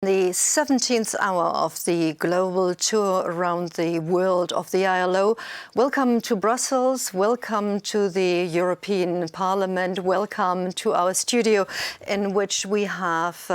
The 17th hour of the global tour around the world of the ILO. Welcome to Brussels, welcome to the European Parliament, welcome to our studio in which we have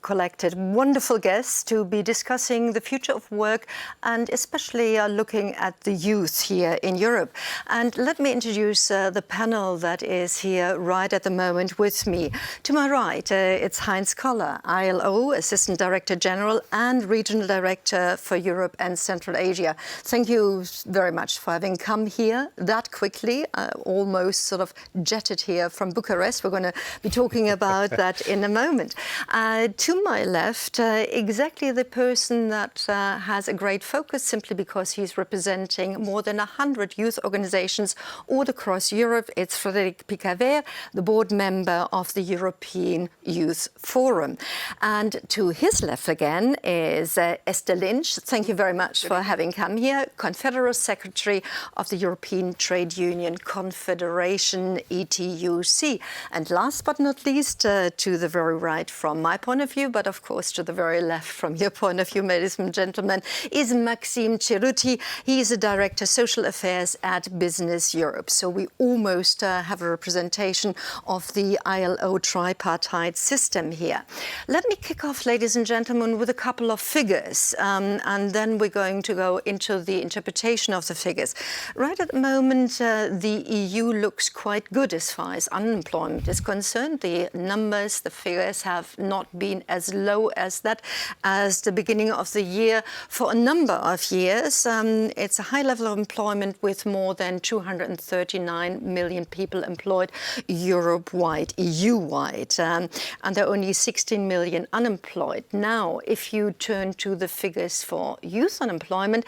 collected wonderful guests to be discussing the future of work and especially looking at the youth here in Europe. And let me introduce the panel that is here right at the moment with me. To my right, it's Heinz Koller, ILO Assistant Director-General and Regional Director for Europe and Central Asia. Thank you very much for having come here that quickly, almost sort of jetted here from Bucharest. We're going to be talking about that in a moment. To my left, exactly the person that has a great focus simply because he's representing more than 100 youth organizations all across Europe. It's Frédéric Picavet, the board member of the European Youth Forum. And to his left again is Esther Lynch. Thank you very much for having come here. Confederate Secretary of the European Trade Union Confederation, ETUC. And last but not least, to the very right from my point of view, but of course to the very left from your point of view, ladies and gentlemen, is Maxime Ceruti. He is a Director Social Affairs at Business Europe. So we almost have a representation of the ILO tripartite system here. Let me kick off, ladies and gentlemen, with a couple of figures, and then we're going to go into the interpretation of the figures. Right at the moment, the EU looks quite good as far as unemployment is concerned. The numbers, the figures have not been as low as that as the beginning of the year for a number of years. It's a high level of employment with more than 239 million people employed Europe-wide, EU-wide, and there are only 16 million unemployed. Now, if you turn to the figures for youth unemployment,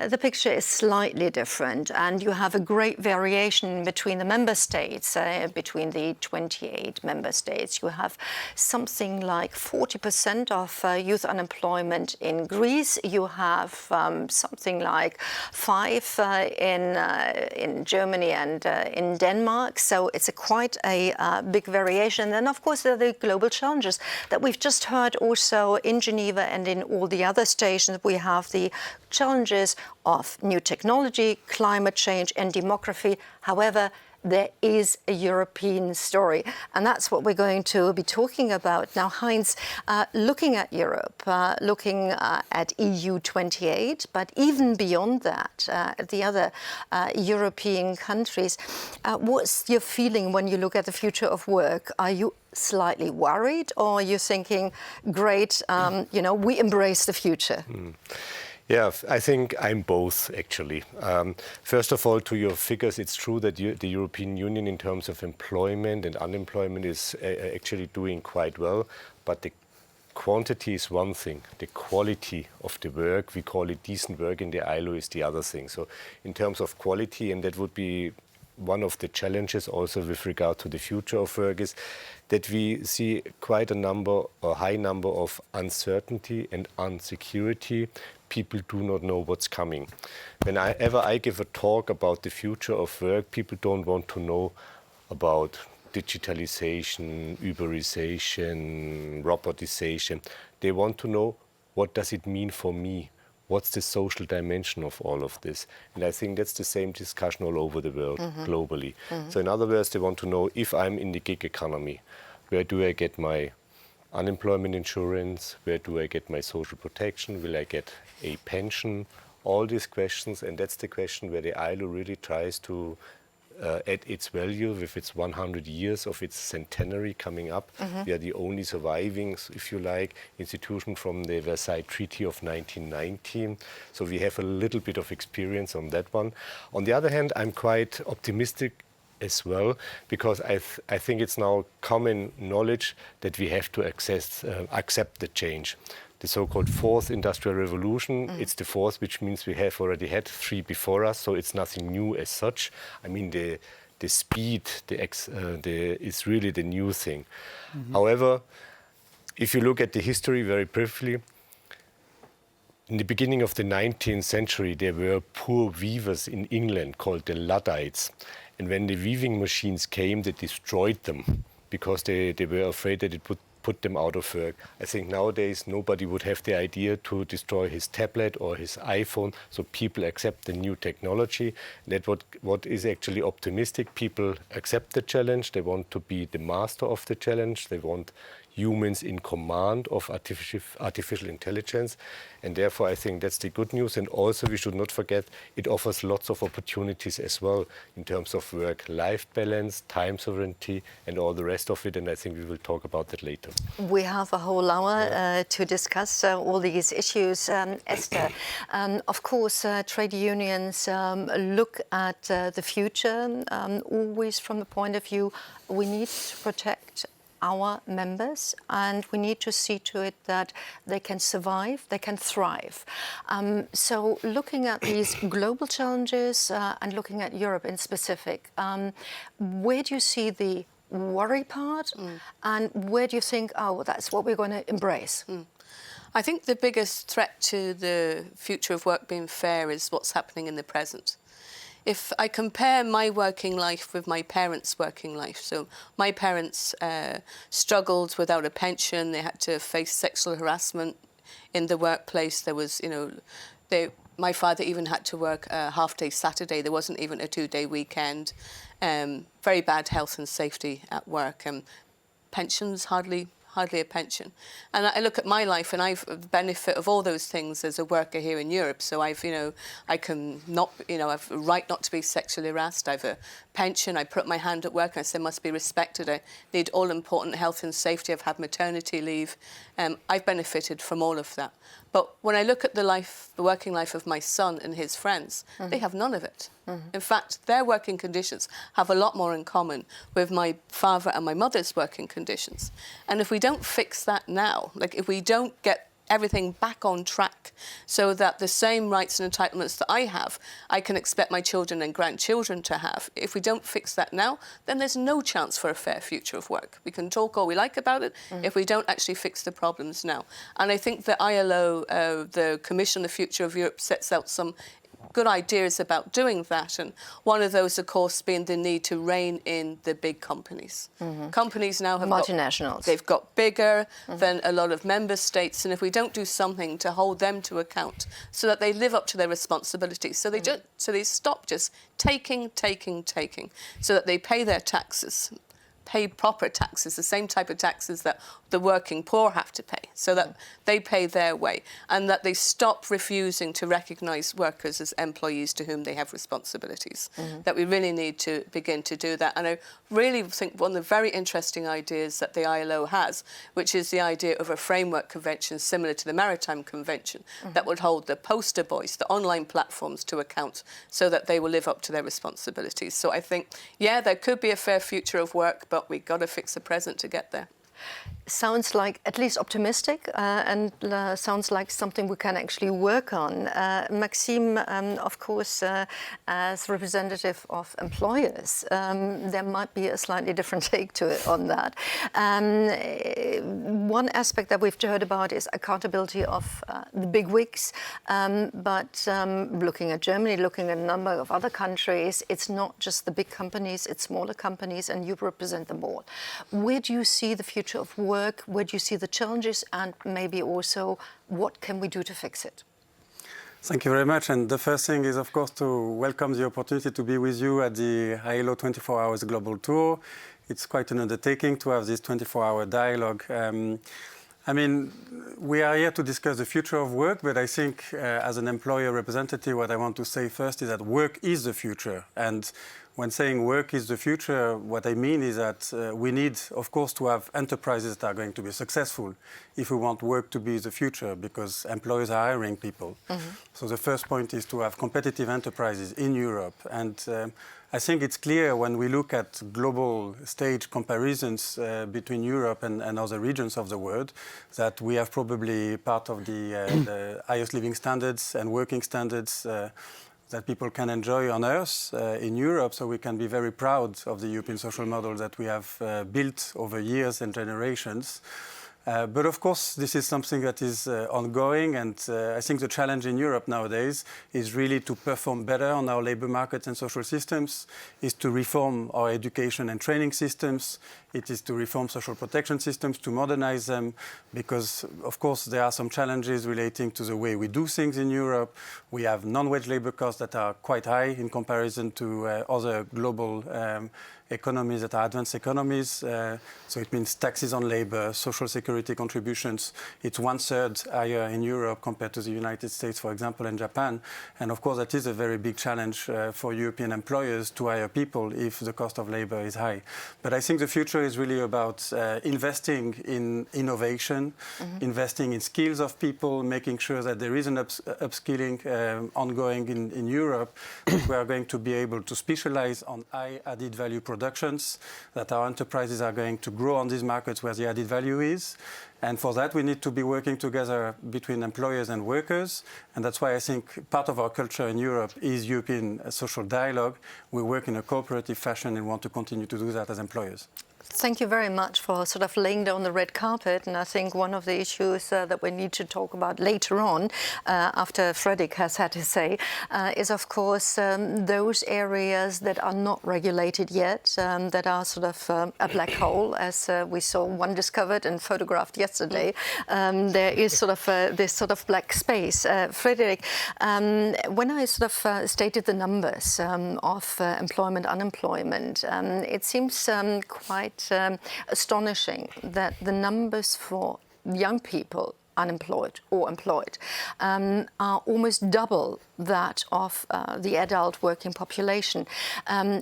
the picture is slightly different, and you have a great variation between the member states, between the 28 member states. You have something like 40% of youth unemployment in Greece. You have something like 5% in Germany and in Denmark. So it's quite a big variation. And then, of course, there are the global challenges that we've just heard also in Geneva and in all the other stations. We have the challenges of new technology, climate change and demography. However, there is a European story, and that's what we're going to be talking about. Now, Heinz, looking at Europe, looking at EU 28, but even beyond that, the other European countries, what's your feeling when you look at the future of work? Are you slightly worried, or are you thinking, great, we embrace the future? Yeah, I think I'm both, actually. First of all, to your figures, it's true that the European Union, in terms of employment and unemployment, is actually doing quite well. But the quantity is one thing. The quality of the work, we call it decent work in the ILO, is the other thing. So in terms of quality, and that would be one of the challenges also with regard to the future of work, is that we see quite a high number of uncertainty and insecurity. People do not know what's coming. Whenever I give a talk about the future of work, people don't want to know about digitalization, Uberization, robotization. They want to know, what does it mean for me? What's the social dimension of all of this? And I think that's the same discussion all over the world, globally. So in other words, they want to know, if I'm in the gig economy, where do I get my unemployment insurance? Where do I get my social protection? Will I get a pension? All these questions, and that's the question where the ILO really tries to add its value with its 100 years of its centenary coming up. We are the only surviving, if you like, institution from the Versailles Treaty of 1919. So we have a little bit of experience on that one. On the other hand, I'm quite optimistic as well, because I think it's now common knowledge that we have to accept the change. The so-called fourth industrial revolution, it's the fourth, which means we have already had 3 before us, so it's nothing new as such. I mean, the speed is really the new thing. However, if you look at the history very briefly, in the beginning of the 19th century, there were poor weavers in England called the Luddites. And when the weaving machines came, they destroyed them because they were afraid that it would put them out of work. I think nowadays nobody would have the idea to destroy his tablet or his iPhone, so people accept the new technology. That what is actually optimistic. People accept the challenge. They want to be the master of the challenge. They want humans in command of artificial intelligence. And therefore, I think that's the good news. And also, we should not forget, it offers lots of opportunities as well in terms of work-life balance, time sovereignty, and all the rest of it. And I think we will talk about that later. We have a whole hour to discuss all these issues. Esther, of course, trade unions look at the future always from the point of view we need to protect our members, and we need to see to it that they can survive, they can thrive. So looking at these global challenges and looking at Europe in specific, where do you see the worry part and where do you think, oh, that's what we're going to embrace? I think the biggest threat to the future of work being fair is what's happening in the present. If I compare my working life with my parents' working life, so my parents struggled without a pension. They had to face sexual harassment in the workplace. There was, my father even had to work a half-day Saturday. There wasn't even a 2-day weekend. Very bad health and safety at work. Pensions, hardly a pension. And I look at my life, and I've the benefit of all those things as a worker here in Europe. So I can not, I've a right not to be sexually harassed. I've a pension. I put my hand at work, and I say must be respected. I need all important health and safety. I've had maternity leave. I've benefited from all of that. But when I look at the working life of my son and his friends, they have none of it. In fact, their working conditions have a lot more in common with my father and my mother's working conditions. And if we don't fix that now, like if we don't get everything back on track so that the same rights and entitlements that I have, I can expect my children and grandchildren to have. If we don't fix that now, then there's no chance for a fair future of work. We can talk all we like about it if we don't actually fix the problems now. And I think the ILO, the Commission on the Future of Europe, sets out some good ideas about doing that, and one of those, of course, being the need to rein in the big companies. Companies now have multinationals. They've got bigger than a lot of member states, and if we don't do something to hold them to account so that they live up to their responsibilities, so they stop just taking, so that they pay their taxes, pay proper taxes, the same type of taxes that the working poor have to pay, so that they pay their way, and that they stop refusing to recognise workers as employees to whom they have responsibilities. That we really need to begin to do that. And I really think one of the very interesting ideas that the ILO has, which is the idea of a framework convention similar to the Maritime Convention, that would hold the poster boys, the online platforms, to account so that they will live up to their responsibilities. So I think, yeah, there could be a fair future of work, but we've got to fix the present to get there. Sounds like at least optimistic and sounds like something we can actually work on. Maxime, of course, as representative of employers, there might be a slightly different take to it on that. One aspect that we've heard about is accountability of the big wigs, but looking at Germany, looking at a number of other countries, it's not just the big companies, it's smaller companies, and you represent them all. Where do you see the future of work? Where do you see the challenges, and maybe also what can we do to fix it? Thank you very much. And the first thing is, of course, to welcome the opportunity to be with you at the ILO 24 Hours Global Tour. It's quite an undertaking to have this 24-hour dialogue. I mean, we are here to discuss the future of work, but I think as an employer representative, what I want to say first is that work is the future. And when saying work is the future, what I mean is that we need, of course, to have enterprises that are going to be successful if we want work to be the future, because employers are hiring people. So the first point is to have competitive enterprises in Europe. And I think it's clear when we look at global stage comparisons between Europe and other regions of the world that we have probably part of the highest living standards and working standards that people can enjoy on Earth in Europe, so we can be very proud of the European social model that we have built over years and generations. But of course, this is something that is ongoing, and I think the challenge in Europe nowadays is really to perform better on our labor markets and social systems, is to reform our education and training systems, it is to reform social protection systems, to modernize them, because of course there are some challenges relating to the way we do things in Europe. We have non-wage labor costs that are quite high in comparison to other global economies that are advanced economies. So it means taxes on labor, social security contributions. It's 1/3 higher in Europe compared to the United States, for example, and Japan. And of course, that is a very big challenge for European employers to hire people if the cost of labor is high. But I think the future is really about investing in innovation, investing in skills of people, making sure that there is an upskilling ongoing in Europe, that we are going to be able to specialize on high added value productions, that our enterprises are going to grow on these markets where the added value is. And for that, we need to be working together between employers and workers. And that's why I think part of our culture in Europe is European social dialogue. We work in a cooperative fashion and want to continue to do that as employers. Thank you very much for sort of laying down the red carpet. And I think one of the issues that we need to talk about later on, after Fredrik has had his say, is of course those areas that are not regulated yet, that are sort of a black hole, as we saw one discovered and photographed yesterday. There is sort of this sort of black space. Fredrik, when I sort of stated the numbers of employment, unemployment, it seems quite astonishing that the numbers for young people unemployed or employed are almost double that of the adult working population.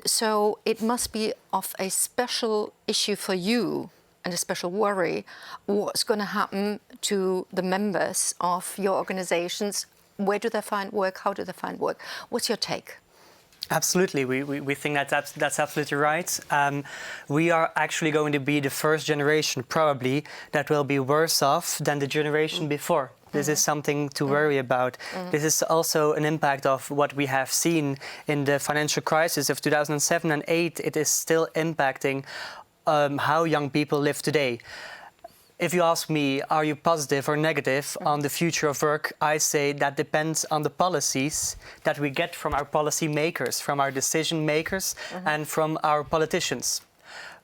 So it must be of a special issue for you and a special worry what's going to happen to the members of your organizations. Where do they find work? How do they find work? What's your take? Absolutely, we think that's absolutely right. We are actually going to be the first generation, probably, that will be worse off than the generation before. This is something to worry about. This is also an impact of what we have seen in the financial crisis of 2007 and 2008. It is still impacting how young people live today. If you ask me, are you positive or negative on the future of work, I say that depends on the policies that we get from our policy makers, from our decision makers, and from our politicians.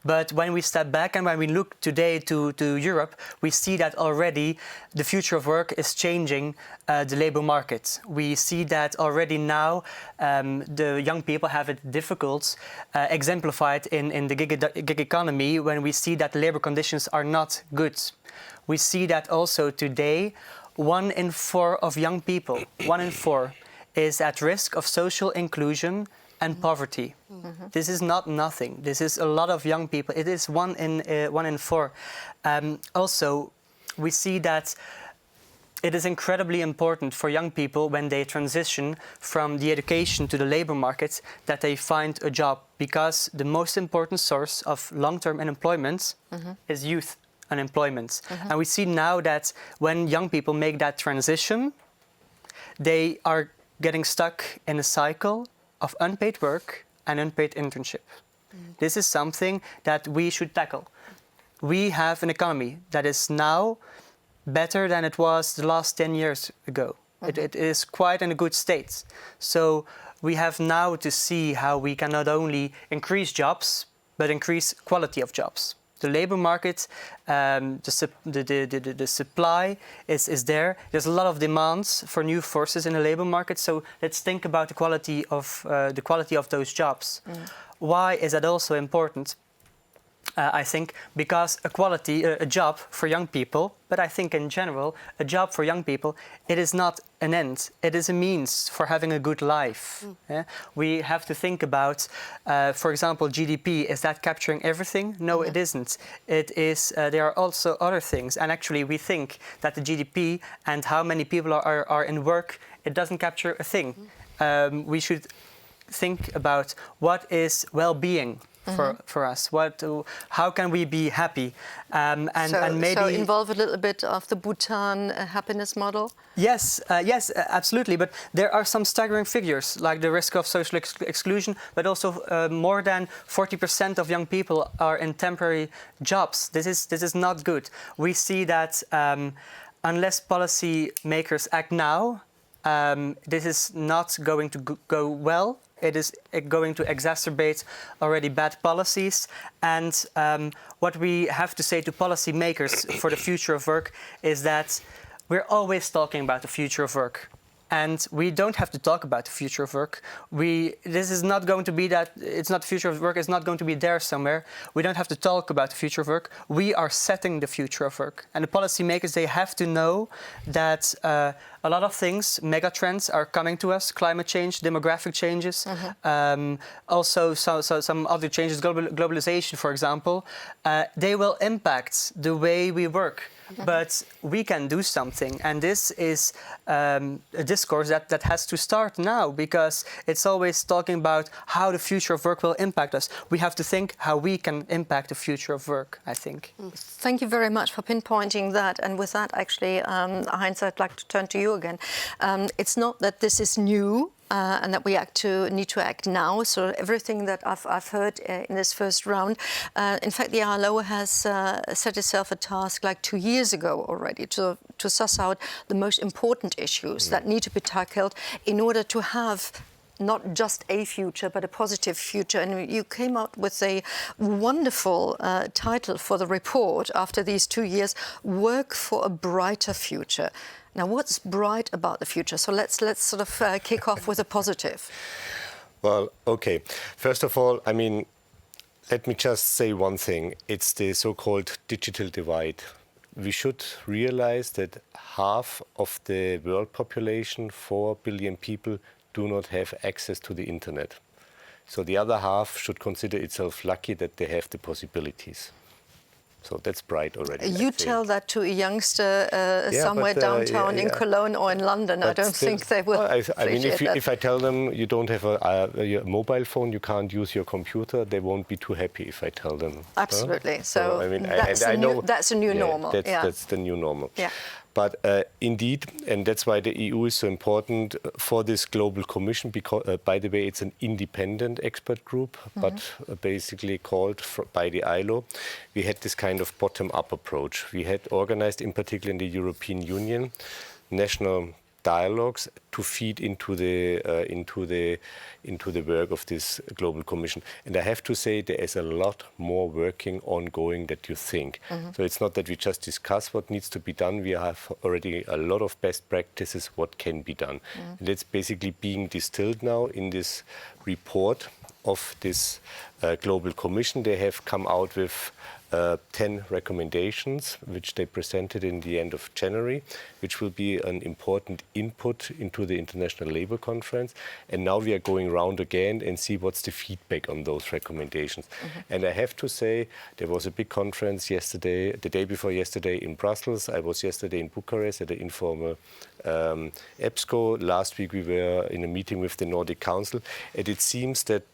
But when we step back and when we look today to Europe, we see that already the future of work is changing the labor market. We see that already now the young people have it difficult, exemplified in the gig economy, when we see that the labor conditions are not good. We see that also today, 1 in 4 of young people, 1 in 4, is at risk of social inclusion and poverty. This is not nothing. This is a lot of young people. It is 1 in 4. Also, we see that it is incredibly important for young people when they transition from the education to the labor market that they find a job, because the most important source of long-term unemployment is youth unemployment. And we see now that when young people make that transition, they are getting stuck in a cycle of unpaid work and unpaid internship. This is something that we should tackle. We have an economy that is now better than it was the last 10 years ago. It is quite in a good state. So we have now to see how we can not only increase jobs, but increase quality of jobs. The labor market, the supply is there. There's a lot of demands for new forces in the labor market. So let's think about the quality of those jobs. Why is that also important? I think because a job for young people, but I think in general, a job for young people, it is not an end. It is a means for having a good life. Yeah? We have to think about, for example, GDP. Is that capturing everything? No, it isn't. It is. There are also other things. And actually, we think that the GDP and how many people are in work, it doesn't capture a thing. We should think about what is well-being for us? How can we be happy? And maybe so involve a little bit of the Bhutan happiness model? Yes, absolutely. But there are some staggering figures, like the risk of social exclusion, but also more than 40% of young people are in temporary jobs. This is not good. We see that unless policy makers act now, this is not going to go well. It is going to exacerbate already bad policies. And what we have to say to policy makers for the future of work is that we're always talking about the future of work. And we don't have to talk about the future of work. This is not going to be that, it's not the future of work, it's not going to be there somewhere. We don't have to talk about the future of work. We are setting the future of work. And the policymakers, they have to know that a lot of things, megatrends are coming to us, climate change, demographic changes, also some other changes, globalization, for example, they will impact the way we work. But we can do something, and this is a discourse that has to start now, because it's always talking about how the future of work will impact us. We have to think how we can impact the future of work, I think. Thank you very much for pinpointing that. And with that, actually, Heinz, I'd like to turn to you again. It's not that this is new. And that we need to act now. So everything that I've heard in this first round, in fact, the ILO has set itself a task like 2 years ago already to suss out the most important issues that need to be tackled in order to have not just a future, but a positive future. And you came out with a wonderful title for the report after these 2 years, Work for a Brighter Future. Now, what's bright about the future? So let's sort of kick off with a positive. Well, okay. First of all, I mean, let me just say one thing. It's the so-called digital divide. We should realize that half of the world population, 4 billion people, do not have access to the internet. So the other half should consider itself lucky that they have the possibilities. So that's bright already. You tell that to a youngster somewhere downtown in Cologne or in London. I don't think they will appreciate that. If I tell them you don't have a mobile phone, you can't use your computer, they won't be too happy if I tell them. Absolutely. So I mean, that's a new normal. That's the new normal. Yeah. But indeed, and that's why the EU is so important for this global commission, because, by the way, it's an independent expert group, but basically called by the ILO. We had this kind of bottom-up approach. We had organized, in particular in the European Union, national dialogues to feed into the work of this global commission. And I have to say there is a lot more working ongoing that you think. So it's not that we just discuss what needs to be done. We have already a lot of best practices what can be done. And that's basically being distilled now in this report of this global commission. They have come out with 10 recommendations, which they presented in the end of January, which will be an important input into the International Labour Conference. And now we are going around again and see what's the feedback on those recommendations. And I have to say, there was a big conference yesterday, the day before yesterday in Brussels. I was yesterday in Bucharest at the informal EBSCO. Last week we were in a meeting with the Nordic Council. And it seems that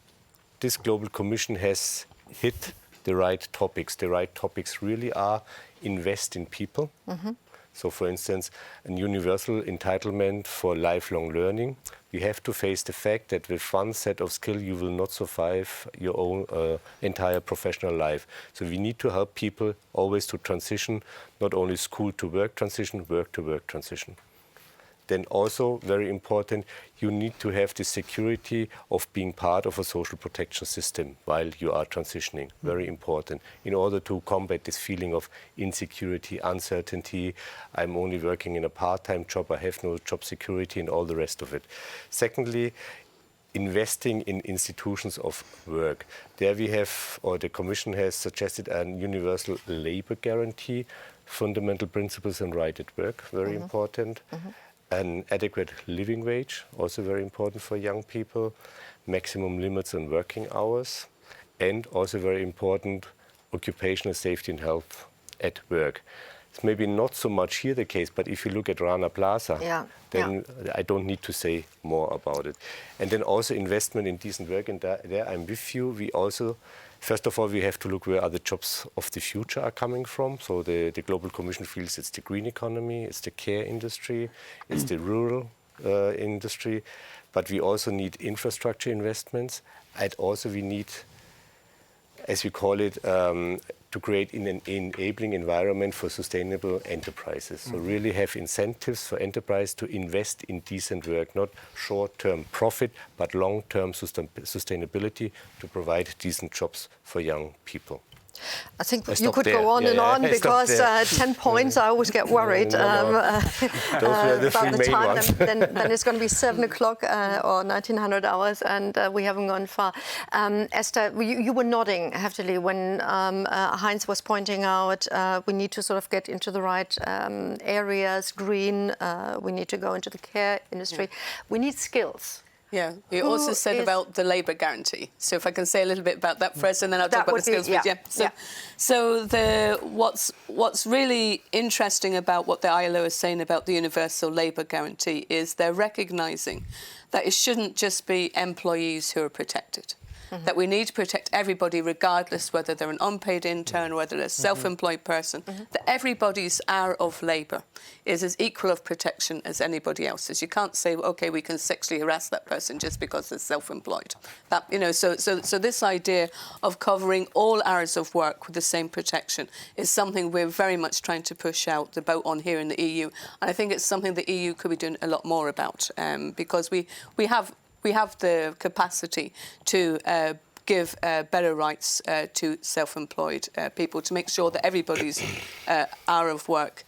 this Global Commission has hit the right topics. The right topics really are invest in people. So, for instance, a universal entitlement for lifelong learning. We have to face the fact that with one set of skills, you will not survive your own entire professional life. So we need to help people always to transition, not only school to work transition, work to work transition. Then also, very important, you need to have the security of being part of a social protection system while you are transitioning. Very important, in order to combat this feeling of insecurity, uncertainty. I'm only working in a part-time job, I have no job security, and all the rest of it. Secondly, investing in institutions of work. There we have, or the Commission has suggested a universal labor guarantee, fundamental principles and right at work, very important. An adequate living wage, also very important for young people, maximum limits on working hours, and also very important, occupational safety and health at work. It's maybe not so much here the case, but if you look at Rana Plaza, then I don't need to say more about it. And then also investment in decent work, and there I'm with you. We also, first of all, we have to look where other jobs of the future are coming from. So the Global Commission feels it's the green economy, it's the care industry, it's the rural industry, but we also need infrastructure investments, and also we need, as we call it, to create an enabling environment for sustainable enterprises. So really have incentives for enterprise to invest in decent work, not short-term profit, but long-term sustainability to provide decent jobs for young people. I think you could go on and on because 10 points, I always get worried Those were the about the main time. ones. Then it's going to be 7 o'clock or 1900 hours, and we haven't gone far. Esther, you were nodding heftily when Heinz was pointing out we need to sort of get into the right areas, green, we need to go into the care industry. We need skills. Yeah, you also said about the labour guarantee. So if I can say a little bit about that first, and then I'll talk about the skills. So what's really interesting about what the ILO is saying about the universal labour guarantee is they're recognising that it shouldn't just be employees who are protected. That we need to protect everybody, regardless whether they're an unpaid intern or whether they're a self-employed person, that everybody's hour of labour is as equal of protection as anybody else's. You can't say, OK, we can sexually harass that person just because they're self-employed. That, you know, so this idea of covering all hours of work with the same protection is something we're very much trying to push out the boat on here in the EU. And I think it's something the EU could be doing a lot more about because we have the capacity to give better rights to self-employed people, to make sure that everybody's hour of work.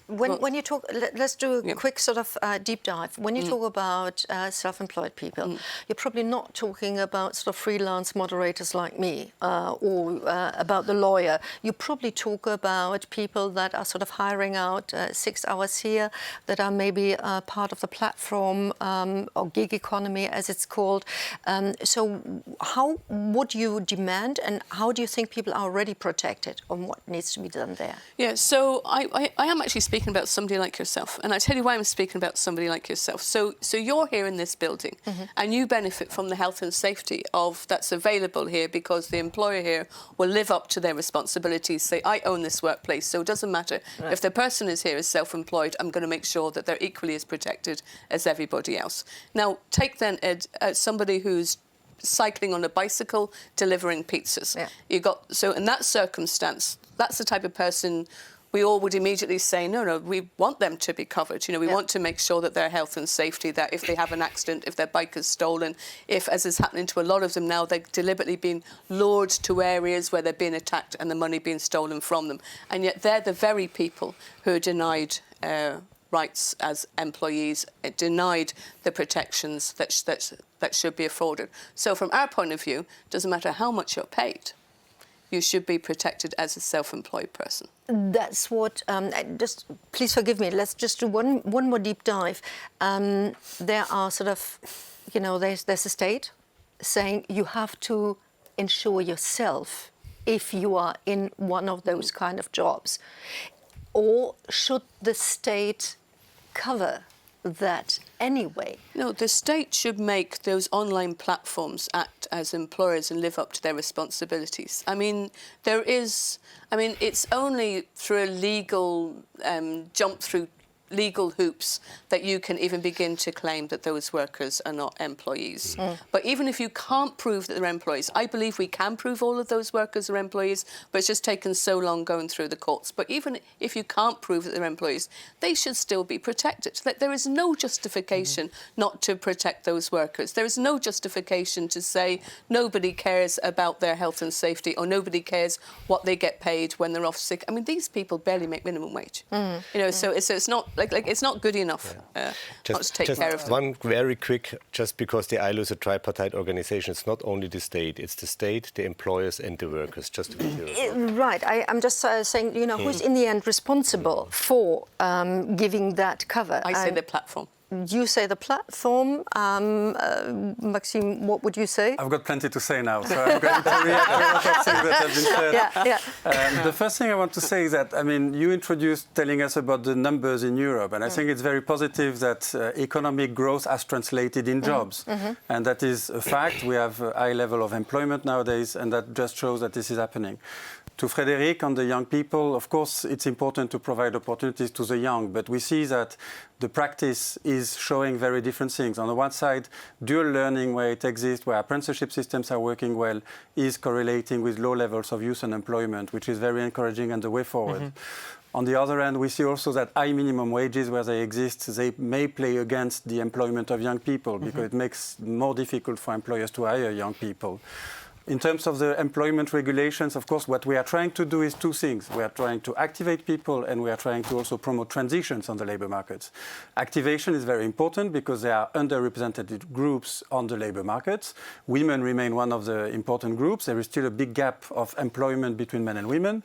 When you talk, let's do a quick sort of deep dive. When you talk about self-employed people, you're probably not talking about sort of freelance moderators like me or about the lawyer. You probably talk about people that are sort of hiring out 6 hours here, that are maybe part of the platform or gig economy, as it's called. So how would you demand, and how do you think people are already protected, on what needs to be done there? Yeah, so I am actually speaking about somebody like yourself, and I tell you why I'm speaking about somebody like yourself. So you're here in this building, and you benefit from the health and safety that's available here because the employer here will live up to their responsibilities. Say, I own this workplace, so it doesn't matter if the person is here as self-employed. I'm going to make sure that they're equally as protected as everybody else. Now, take then somebody who's cycling on a bicycle delivering pizzas. So in that circumstance, that's the type of person we all would immediately say, no, we want them to be covered. You know, we want to make sure that their health and safety, that if they have an accident, if their bike is stolen, if, as is happening to a lot of them now, they're deliberately being lured to areas where they're being attacked and the money being stolen from them. And yet they're the very people who are denied rights as employees, denied the protections that should be afforded. So from our point of view, it doesn't matter how much you're paid, you should be protected as a self-employed person. That's what, just please forgive me, let's just do one more deep dive. There are sort of, you know, there's a state saying you have to insure yourself if you are in one of those kind of jobs. Or should the state cover that anyway? No, the state should make those online platforms act as employers and live up to their responsibilities. I mean, it's only through a legal jump through legal hoops that you can even begin to claim that those workers are not employees. But even if you can't prove that they're employees, I believe we can prove all of those workers are employees, but it's just taken so long going through the courts. But even if you can't prove that they're employees, they should still be protected. There is no justification not to protect those workers. There is no justification to say nobody cares about their health and safety, or nobody cares what they get paid when they're off sick. I mean, these people barely make minimum wage. You know, so it's not like it's not good enough not to take care of them. One very quick, just because the ILO is a tripartite organization, it's not only the state, the employers and the workers, just to be clear. Right, I'm just saying, you know, who's in the end responsible for giving that cover? I say the platform. you say the platform. Maxime, what would you say? I've got plenty to say now, so I'm going to react to a lot of things that have been said. The first thing I want to say is that, I mean, you introduced telling us about the numbers in Europe, and I think it's very positive that economic growth has translated in jobs. And that is a fact. We have a high level of employment nowadays, and that just shows that this is happening. To Frédéric, on the young people, of course, it's important to provide opportunities to the young, but we see that the practice is showing very different things. On the one side, dual learning, where it exists, where apprenticeship systems are working well, is correlating with low levels of youth unemployment, which is very encouraging and the way forward. On the other hand, we see also that high minimum wages, where they exist, they may play against the employment of young people, because it makes it more difficult for employers to hire young people. In terms of the employment regulations, of course, what we are trying to do is two things. We are trying to activate people, and we are trying to also promote transitions on the labor markets. Activation is very important because there are underrepresented groups on the labor markets. Women remain one of the important groups. There is still a big gap of employment between men and women,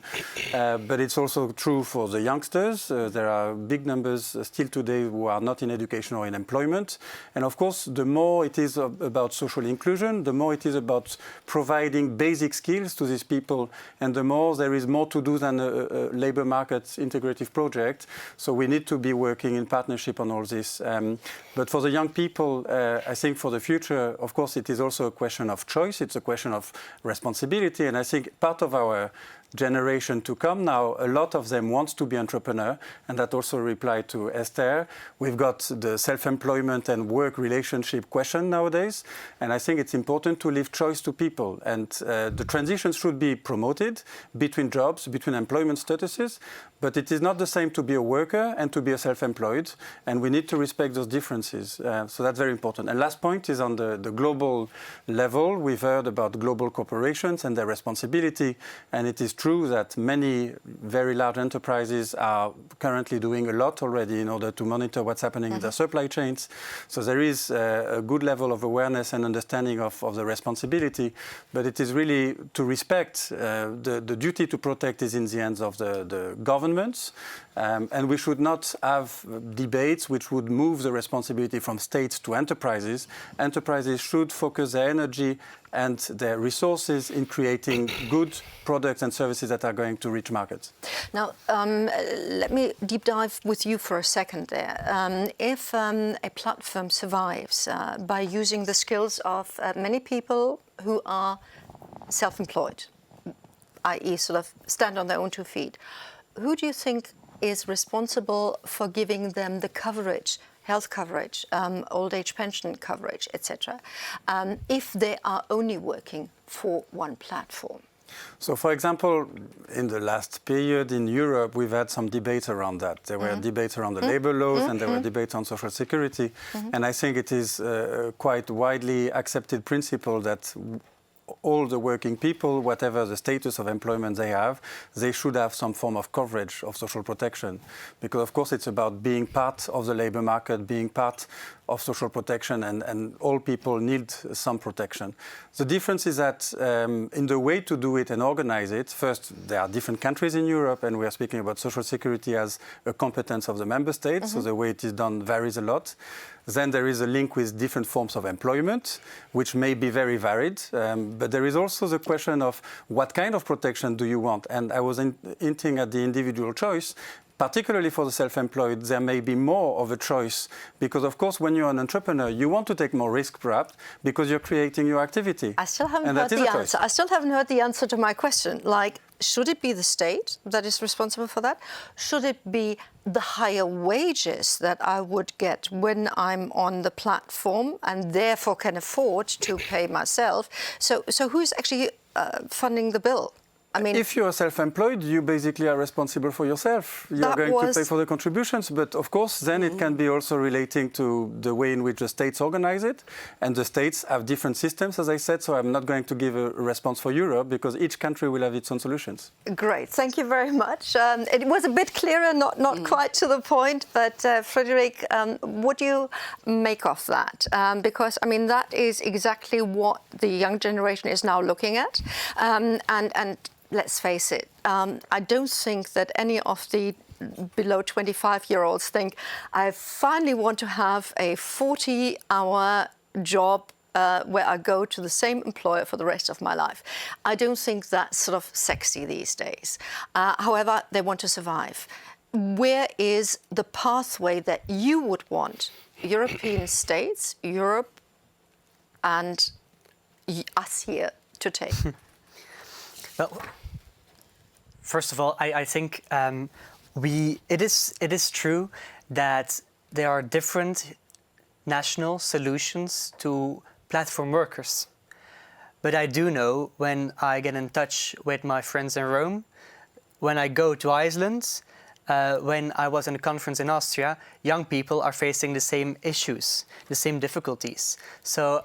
but it's also true for the youngsters. There are big numbers still today who are not in education or in employment. And of course, the more it is about social inclusion, the more it is about providing basic skills to these people, and the more there is more to do than a labor market integrative project. So we need to be working in partnership on all this. But for the young people, I think for the future, of course, it is also a question of choice. It's a question of responsibility. And I think part of our generation to come now, a lot of them wants to be entrepreneur, and that also replied to Esther. We've got the self-employment and work relationship question nowadays, and I think it's important to leave choice to people, and the transition should be promoted between jobs, between employment statuses, but it is not the same to be a worker and to be a self-employed, and we need to respect those differences. So that's very important. And last point is on the global level. We've heard about global corporations and their responsibility, and it is true that many very large enterprises are currently doing a lot already in order to monitor what's happening in their supply chains. So there is a good level of awareness and understanding of the responsibility, but it is really to respect the duty to protect is in the hands of the governments, and we should not have debates which would move the responsibility from states to enterprises. Enterprises should focus their energy and their resources in creating good products and services that are going to reach markets. Now, let me deep dive with you for a second there. If a platform survives by using the skills of many people who are self-employed, i.e. sort of stand on their own 2 feet, who do you think is responsible for giving them the coverage, health coverage, old age pension coverage, etc., if they are only working for one platform? So, for example, in the last period in Europe, we've had some debates around that. There were debates around the labor laws, and there were debates on social security. And I think it is quite widely accepted principle that all the working people, whatever the status of employment they have, they should have some form of coverage of social protection. Because, of course, it's about being part of the labor market, being part of social protection, and all people need some protection. The difference is that in the way to do it and organize it, first, there are different countries in Europe, and we are speaking about social security as a competence of the member states, so the way it is done varies a lot. Then there is a link with different forms of employment, which may be very varied. But there is also the question of what kind of protection do you want? And I was hinting at the individual choice. Particularly for the self-employed, there may be more of a choice because, of course, when you're an entrepreneur, you want to take more risk, perhaps, because you're creating your activity. I still haven't heard the answer. I still haven't heard the answer to my question. Like, should it be the state that is responsible for that? Should it be the higher wages that I would get when I'm on the platform and therefore can afford to pay myself? So who's actually funding the bill? I mean, if you are self-employed, you basically are responsible for yourself. You're going to pay for the contributions, but of course, then it can be also relating to the way in which the states organize it. And the states have different systems, as I said, so I'm not going to give a response for Europe because each country will have its own solutions. Great, thank you very much. It was a bit clearer, not quite to the point, but Frédéric, what do you make of that? Because, I mean, that is exactly what the young generation is now looking at. And let's face it, I don't think that any of the below 25-year-olds think, I finally want to have a 40-hour job where I go to the same employer for the rest of my life. I don't think that's sort of sexy these days. However, they want to survive. Where is the pathway that you would want European states, Europe, and us here to take? Well, first of all, I think it is true that there are different national solutions to platform workers. But I do know when I get in touch with my friends in Rome, when I go to Iceland, when I was in a conference in Austria, young people are facing the same issues, the same difficulties. So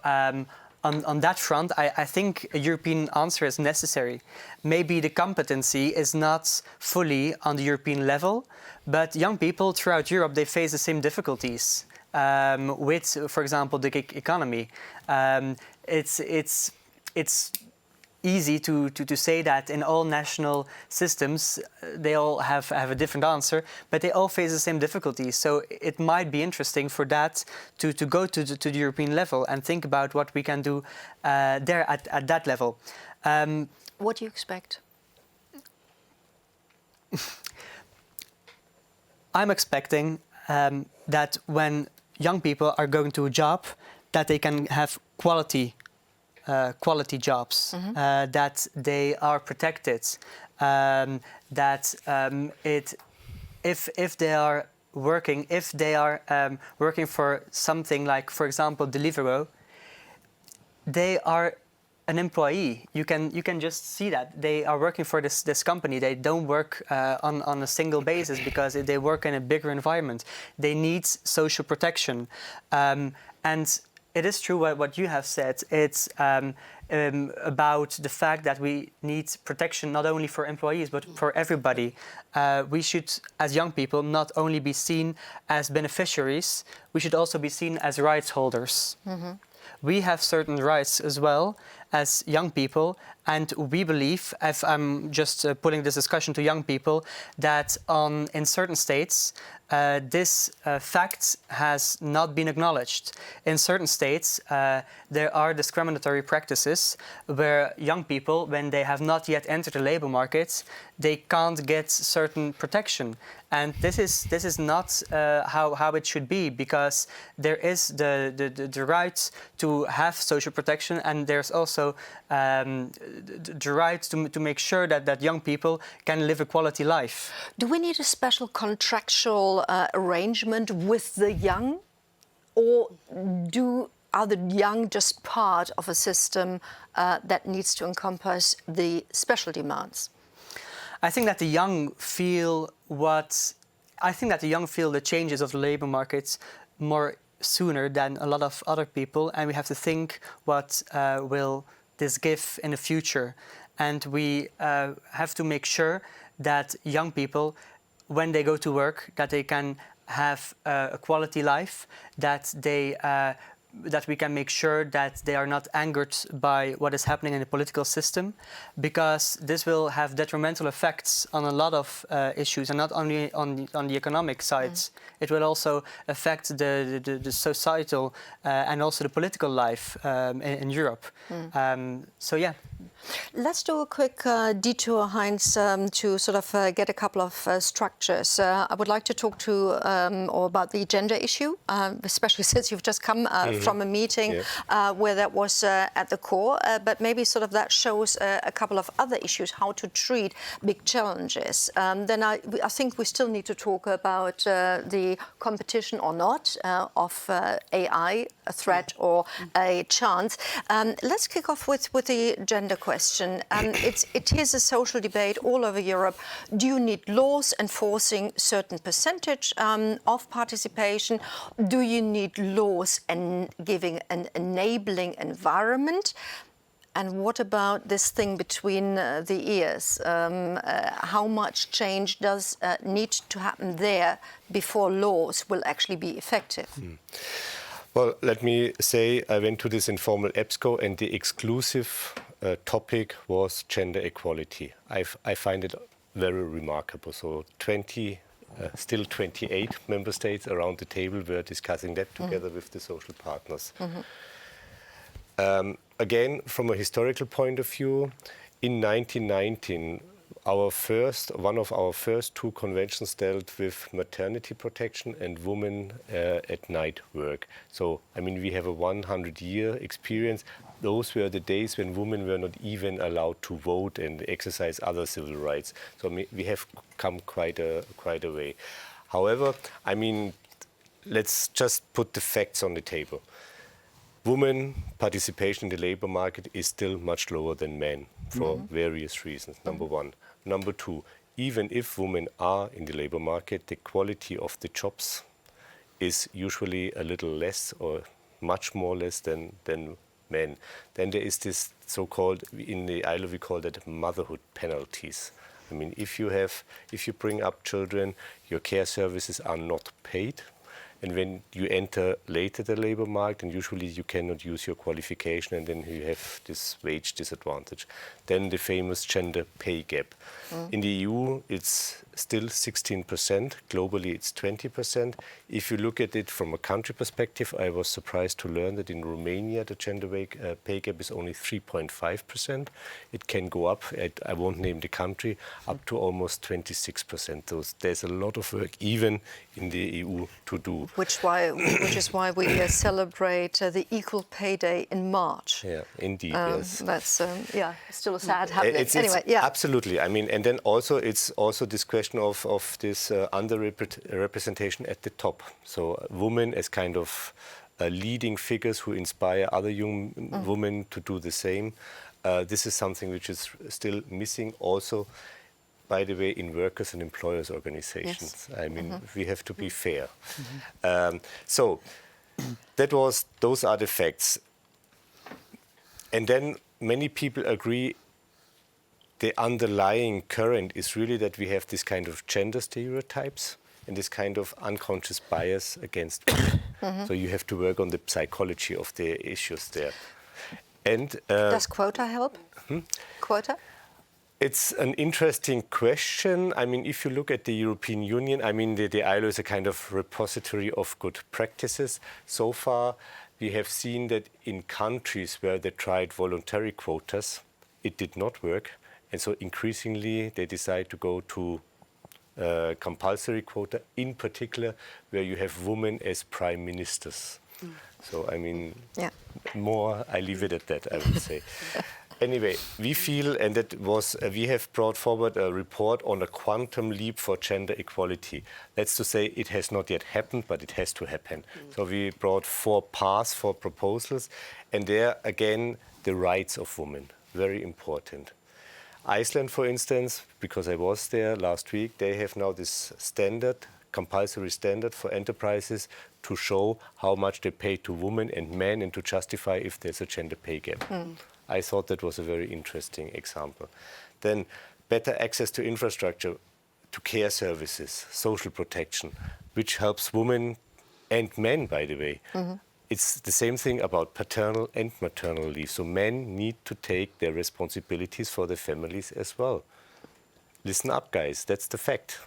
on that front, I think a European answer is necessary. Maybe the competency is not fully on the European level, but young people throughout Europe, they face the same difficulties with, for example, the gig economy. It's easy to say that in all national systems, they all have a different answer, but they all face the same difficulties. So it might be interesting for that to go to the European level and think about what we can do there at that level. What do you expect? I'm expecting that when young people are going to a job, that they can have quality jobs, that they are protected, that if they are working for something like, for example, Deliveroo, they are an employee. You can just see that they are working for this company. They don't work on a single basis because they work in a bigger environment. They need social protection, and it is true what you have said. It's about the fact that we need protection not only for employees but for everybody. We should, as young people, not only be seen as beneficiaries, we should also be seen as rights holders. We have certain rights as well as young people, and we believe, if I'm just putting this discussion to young people, that in certain states this fact has not been acknowledged. In certain states there are discriminatory practices where young people, when they have not yet entered the labor market, they can't get certain protection. And this is not how it should be, because there is the right to have social protection, and there's also the right to make sure that young people can live a quality life. Do we need a special contractual arrangement with the young, or are the young just part of a system that needs to encompass the special demands? I think that the young feel the changes of the labor markets more sooner than a lot of other people, and we have to think what will this give in the future. And we have to make sure that young people, when they go to work, that they can have a quality life, that we can make sure that they are not angered by what is happening in the political system, because this will have detrimental effects on a lot of issues, and not only on the economic sides. It will also affect the societal and also the political life in Europe. So yeah. Let's do a quick detour, Heinz, to sort of get a couple of structures. I would like to talk or about the gender issue, especially since you've just come from a meeting where that was at the core. But maybe sort of that shows a couple of other issues, how to treat big challenges. Then I think we still need to talk about the competition or not of AI, a threat or a chance. Let's kick off with the gender question. It is a social debate all over Europe. Do you need laws enforcing certain percentage of participation? Do you need laws and giving an enabling environment? And what about this thing between the ears? How much change does need to happen there before laws will actually be effective? Well, let me say I went to this informal EBSCO, and the exclusive topic was gender equality. I find it very remarkable. So 20 still 28 member states around the table were discussing that together with the social partners. Again, from a historical point of view, in 1919, one of our first two conventions dealt with maternity protection and women at night work. So, I mean, we have a 100-year experience. Those were the days when women were not even allowed to vote and exercise other civil rights. So we have come quite a way. However, I mean, let's just put the facts on the table. Women participation in the labor market is still much lower than men for various reasons, number one. Number two, even if women are in the labor market, the quality of the jobs is usually a little less or much more less than men. Then there is this so-called, in the ILO we call that motherhood penalties. I mean, if you bring up children, your care services are not paid. And when you enter later the labor market, and usually you cannot use your qualification, and then you have this wage disadvantage. Then the famous gender pay gap. In the EU, it's still 16%. Globally, it's 20%. If you look at it from a country perspective, I was surprised to learn that in Romania, the gender pay gap is only 3.5%. It can go up, I won't name the country, up to almost 26%. So there's a lot of work, even in the EU, to do. Which is why we celebrate the Equal Pay Day in March. Yeah, indeed, yes. That's still a sad happening. Anyway, yeah. Absolutely. I mean, and then also it's also this question of this underrepresentation at the top. So women as kind of leading figures who inspire other young women to do the same. This is something which is still missing also, by the way, in workers and employers organizations. Yes. I mean, we have to be fair. So those are the facts. And then many people agree the underlying current is really that we have this kind of gender stereotypes and this kind of unconscious bias against women. So you have to work on the psychology of the issues there. And does quota help? Quota? It's an interesting question. I mean, if you look at the European Union, I mean, the ILO is a kind of repository of good practices. So far, we have seen that in countries where they tried voluntary quotas, it did not work. And so increasingly, they decide to go to compulsory quota, in particular, where you have women as prime ministers. So, I mean, more, I leave it at that, I would say. Anyway, we feel, and that was, we have brought forward a report on a quantum leap for gender equality. That's to say, it has not yet happened, but it has to happen. So we brought 4 paths, 4 proposals, and there, again, the rights of women, very important. Iceland, for instance, because I was there last week, they have now this standard, compulsory standard for enterprises to show how much they pay to women and men and to justify if there's a gender pay gap. I thought that was a very interesting example. Then better access to infrastructure, to care services, social protection, which helps women and men, by the way. It's the same thing about paternal and maternal leave. So men need to take their responsibilities for their families as well. Listen up, guys, that's the fact.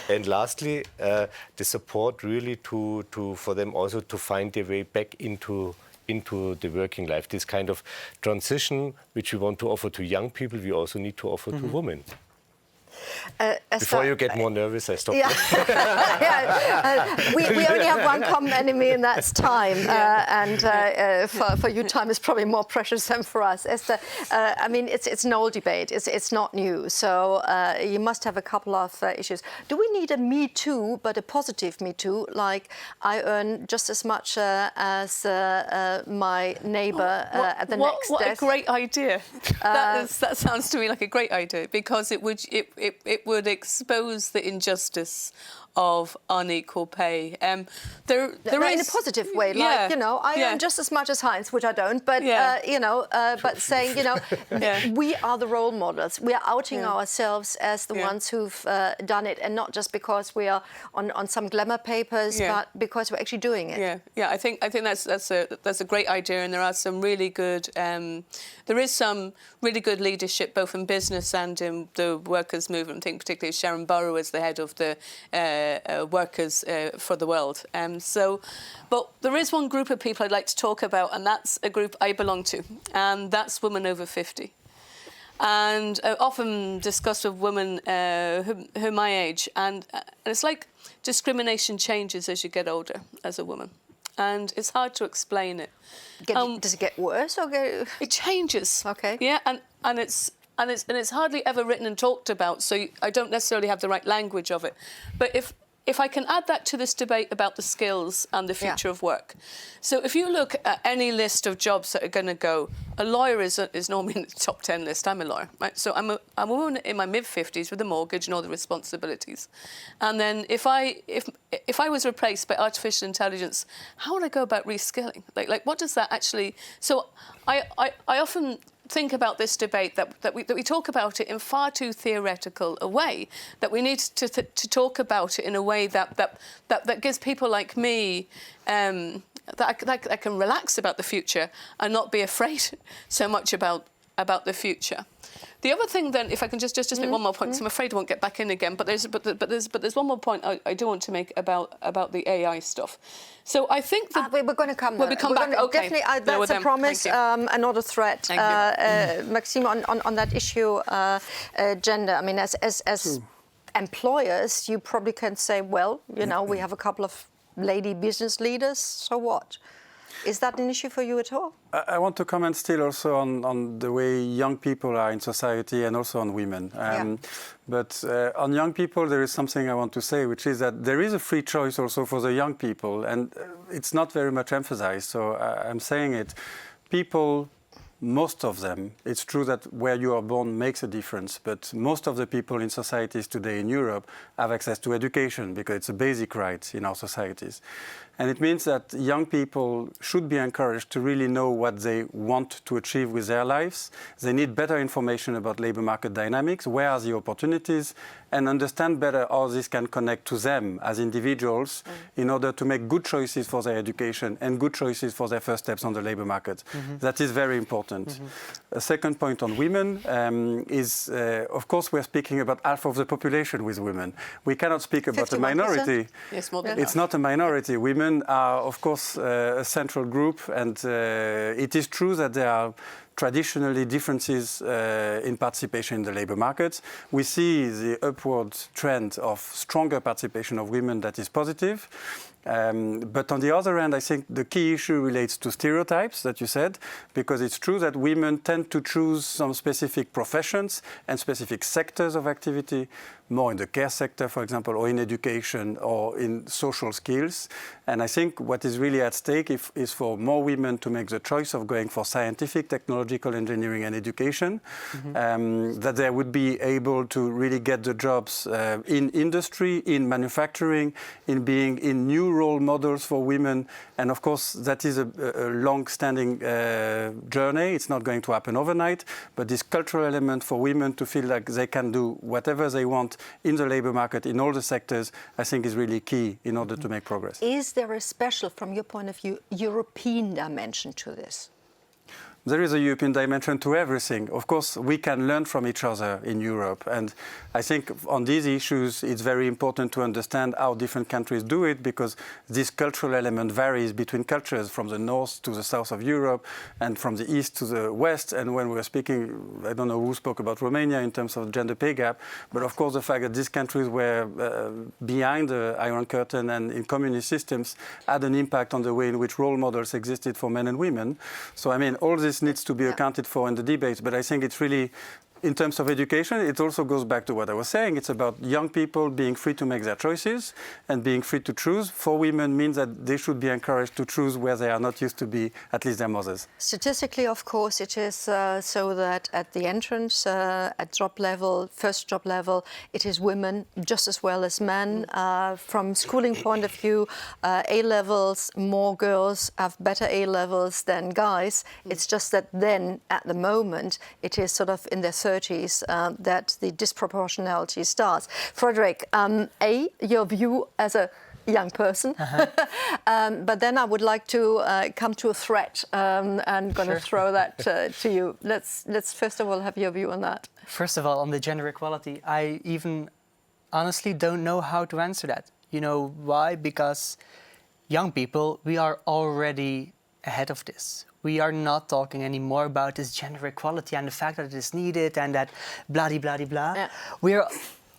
And lastly, the support really for them also to find their way back into the working life. This kind of transition which we want to offer to young people, we also need to offer to women. Before you get more nervous, I stop. Yeah. We only have one common enemy, and that's time. And for you, time is probably more precious than for us. Esther, I mean, it's an old debate. It's not new. So you must have a couple of issues. Do we need a Me Too, but a positive Me Too, like I earn just as much as my neighbour at the next desk? What a great idea! That sounds to me like a great idea, because it would expose the injustice of unequal pay. There in a is positive way, like, you know, I earn just as much as Heinz, which I don't, but, you know, but saying, you know, we are the role models. We are outing ourselves as the ones who've done it, and not just because we are on some glamour papers, but because we're actually doing it. I think that's a great idea, and there are some really good, there is some really good leadership both in business and in the workers' movement. I think particularly Sharon Burrow is the head of the Workers for the World. But there is one group of people I'd like to talk about, and that's a group I belong to, and that's women over 50. And often discussed with women who are my age, and it's like discrimination changes as you get older as a woman, and it's hard to explain it. Does it get worse or It changes. Okay. Yeah, and it's hardly ever written and talked about, so I don't necessarily have the right language of it. But if I can add that to this debate about the skills and the future of work. So if you look at any list of jobs that are going to go, a lawyer is normally in the top 10 list. I'm a lawyer, right? So I'm a woman in my mid-50s with a mortgage and all the responsibilities. And then if I was replaced by artificial intelligence, how would I go about reskilling? Like what does that actually... So I often think about this debate that we talk about it in far too theoretical a way, that we need to talk about it in a way that gives people like me that I can relax about the future and not be afraid so much about the future. The other thing, then, if I can just make one more point, because I'm afraid I won't get back in again. But there's one more point I do want to make about the AI stuff. So I think that we're going to come. We'll come back. Okay. Definitely, that's a promise and not a threat. Maxime, on that issue, gender. I mean, as employers, you probably can say, well, you know, we have a couple of lady business leaders. So what? Is that an issue for you at all? I want to comment still also on the way young people are in society and also on women. But on young people, there is something I want to say, which is that there is a free choice also for the young people, and it's not very much emphasized. So I'm saying it. People, most of them, it's true that where you are born makes a difference, but most of the people in societies today in Europe have access to education because it's a basic right in our societies. And it means that young people should be encouraged to really know what they want to achieve with their lives. They need better information about labor market dynamics, where are the opportunities, and understand better how this can connect to them as individuals in order to make good choices for their education and good choices for their first steps on the labor market. That is very important. A second point on women is, of course, we're speaking about half of the population with women. We cannot speak about a minority. Yes, more than it's not a minority. Women are, of course, a central group, and it is true that there are traditionally differences in participation in the labor market. We see the upward trend of stronger participation of women that is positive. But on the other hand, I think the key issue relates to stereotypes that you said, because it's true that women tend to choose some specific professions and specific sectors of activity, more in the care sector, for example, or in education or in social skills. And I think what is really at stake is for more women to make the choice of going for scientific, technological, engineering and education, that they would be able to really get the jobs in industry, in manufacturing, in being in new role models for women. And of course, that is a long-standing journey. It's not going to happen overnight, but this cultural element for women to feel like they can do whatever they want in the labor market, in all the sectors, I think is really key in order to make progress. Is there a special, from your point of view, European dimension to this? There is a European dimension to everything. Of course, we can learn from each other in Europe. And I think on these issues, it's very important to understand how different countries do it, because this cultural element varies between cultures from the north to the south of Europe and from the east to the west. And when we were speaking, I don't know who spoke about Romania in terms of gender pay gap, but of course the fact that these countries were behind the Iron Curtain and in communist systems had an impact on the way in which role models existed for men and women. So I mean, all this needs to be accounted for in the debates, but I think it's really in terms of education, it also goes back to what I was saying. It's about young people being free to make their choices and being free to choose. For women means that they should be encouraged to choose where they are not used to be, at least their mothers. Statistically, of course, it is so that at the entrance, at job level, first job level, it is women just as well as men. From schooling point of view, A-levels, more girls have better A-levels than guys. It's just that then, at the moment, it is sort of in their 30s that the disproportionality starts. Frederick, your view as a young person, but then I would like to come to a threat. I'm going to throw that to you. Let's first of all have your view on that. First of all, on the gender equality, I even honestly don't know how to answer that. You know why? Because young people, we are already ahead of this. We are not talking anymore about this gender equality and the fact that it is needed and that blah, blah, blah, blah. Yeah. We're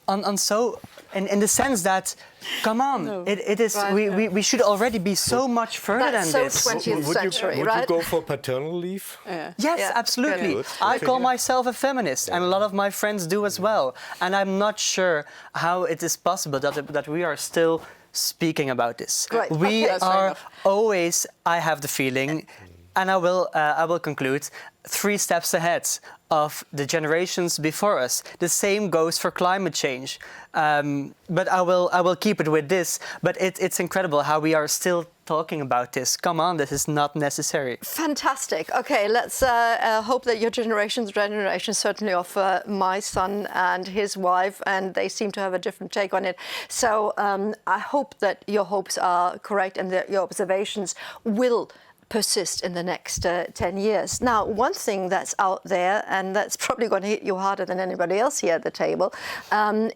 on so, in the sense that, come on, no. it is, right, we should already be so much further than this. That's so 20th century, would right? you go for paternal leave? Yeah. Yes, absolutely. Good. I call myself a feminist, and a lot of my friends do as well. And I'm not sure how it is possible that we are still speaking about this. Great. We are always, I have the feeling, and I will conclude, 3 steps ahead of the generations before us. The same goes for climate change. But I will keep it with this. But it's incredible how we are still talking about this. Come on, this is not necessary. Fantastic. Okay, let's hope that your generation, certainly of my son and his wife, and they seem to have a different take on it. So I hope that your hopes are correct and that your observations will persist in the next 10 years. Now, one thing that's out there, and that's probably going to hit you harder than anybody else here at the table,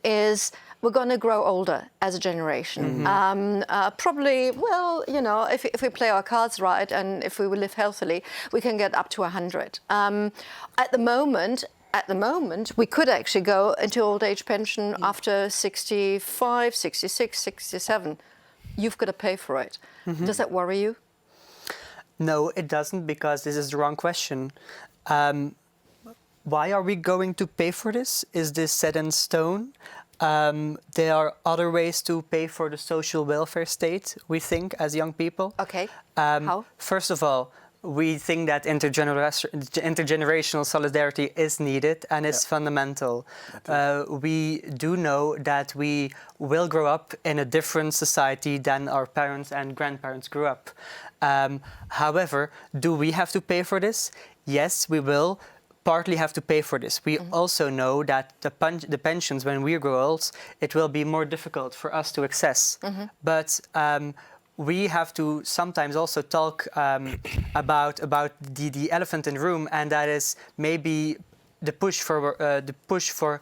is we're going to grow older as a generation. Mm-hmm. Probably, well, you know, if we play our cards right and if we will live healthily, we can get up to 100. At the moment, we could actually go into old age pension after 65, 66, 67. You've got to pay for it. Mm-hmm. Does that worry you? No, it doesn't, because this is the wrong question. Why are we going to pay for this? Is this set in stone? There are other ways to pay for the social welfare state, we think, as young people. Okay. How? First of all, we think that intergenerational solidarity is needed and is fundamental. We do know that we will grow up in a different society than our parents and grandparents grew up. However, do we have to pay for this? Yes, we will partly have to pay for this. We also know that the pensions, when we grow old, it will be more difficult for us to access. But we have to sometimes also talk about the elephant in the room, and that is maybe the push for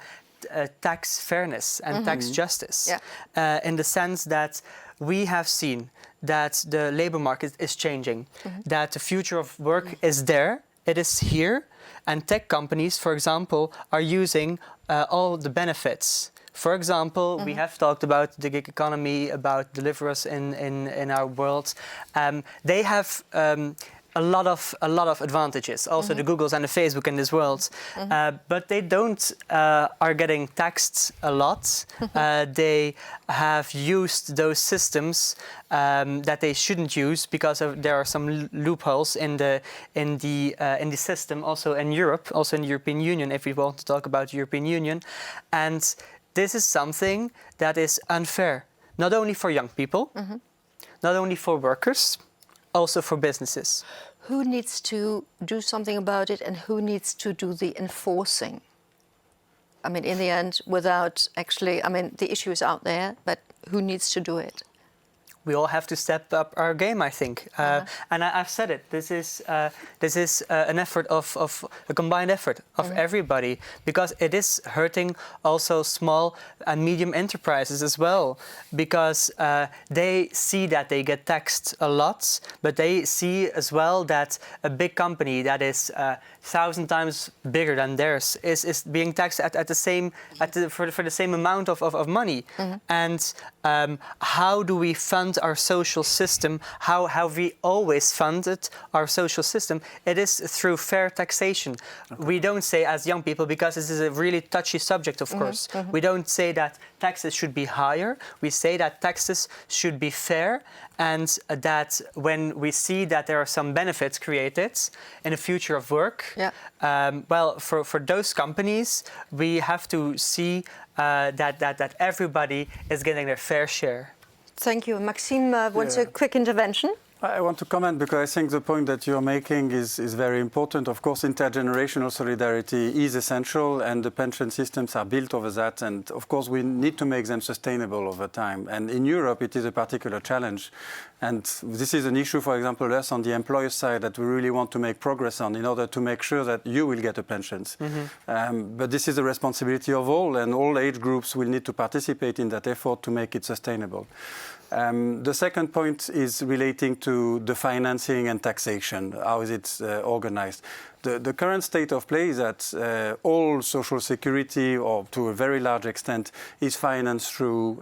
tax fairness and tax justice. In the sense that we have seen that the labor market is changing, that the future of work is there, it is here, and tech companies, for example, are using all the benefits. For example, we have talked about the gig economy, about deliverers in our world. They have a lot of advantages. Also, the Googles and the Facebook in this world, but they don't are getting taxed a lot. They have used those systems that they shouldn't use because there are some loopholes in the system. Also in Europe, also in the European Union, if we want to talk about the European Union, and this is something that is unfair, not only for young people, not only for workers, also for businesses. Who needs to do something about it, and who needs to do the enforcing? I mean, in the end, without actually, I mean, the issue is out there, but who needs to do it? We all have to step up our game, I think. And I've said it. This is an effort of a combined effort of everybody, because it is hurting also small and medium enterprises as well, because they see that they get taxed a lot, but they see as well that a big company that is 1,000 times bigger than theirs is being taxed at the same for the same amount of money. And how do we fund fund our social system, how we always funded our social system, it is through fair taxation. Okay. We don't say as young people, because this is a really touchy subject, of course, we don't say that taxes should be higher. We say that taxes should be fair, and that when we see that there are some benefits created in the future of work, well, for those companies, we have to see that everybody is getting their fair share. Thank you. Maxime wants a quick intervention. I want to comment because I think the point that you're making is very important. Of course, intergenerational solidarity is essential, and the pension systems are built over that. And of course, we need to make them sustainable over time. And in Europe, it is a particular challenge. And this is an issue, for example, us on the employer side that we really want to make progress on in order to make sure that you will get the pensions. But this is a responsibility of all, and all age groups will need to participate in that effort to make it sustainable. The second point is relating to the financing and taxation. How is it organized? The current state of play is that all social security, or to a very large extent, is financed through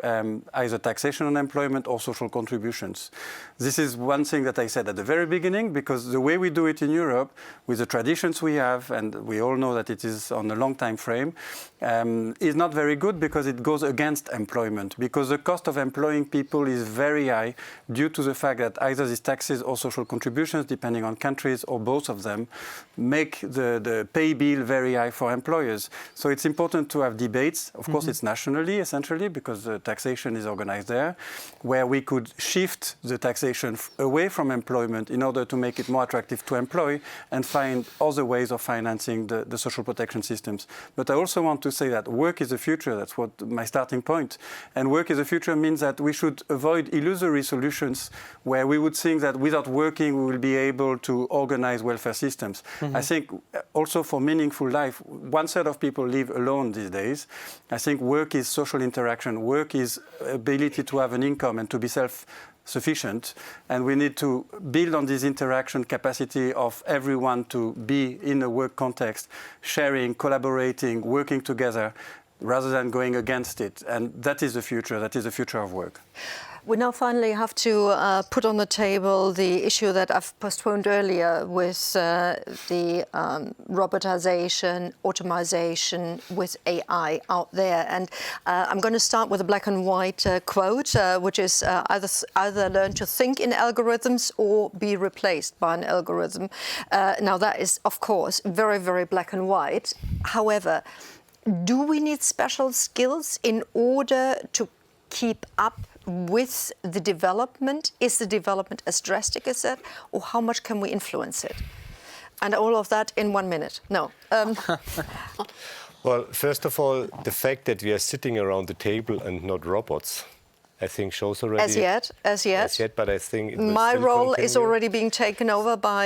either taxation on employment or social contributions. This is one thing that I said at the very beginning, because the way we do it in Europe, with the traditions we have, and we all know that it is on a long time frame, is not very good, because it goes against employment, because the cost of employing people is very high due to the fact that either these taxes or social contributions, depending on countries, or both of them, make the pay bill very high for employers. So it's important to have debates. Of course, it's nationally, essentially, because the taxation is organized there, where we could shift the taxation away from employment in order to make it more attractive to employ and find other ways of financing the social protection systems. But I also want to say that work is the future. That's what my starting point. And work is the future means that we should avoid illusory solutions where we would think that without working we will be able to organize welfare systems. I think also for meaningful life, 1/3 of people live alone these days. I think work is social interaction. Work is ability to have an income and to be self-sufficient. And we need to build on this interaction capacity of everyone to be in a work context, sharing, collaborating, working together, rather than going against it. And that is the future. That is the future of work. We now finally have to put on the table the issue that I've postponed earlier with the robotization, automation with AI out there. And I'm going to start with a black and white quote, which is either learn to think in algorithms or be replaced by an algorithm. Now, that is, of course, very, very black and white. However, do we need special skills in order to keep up with the development? Is the development as drastic as that, or how much can we influence it? And all of that in 1 minute. No. Well, first of all, the fact that we are sitting around the table and not robots, I think shows already. As yet. But I think my role is already being taken over by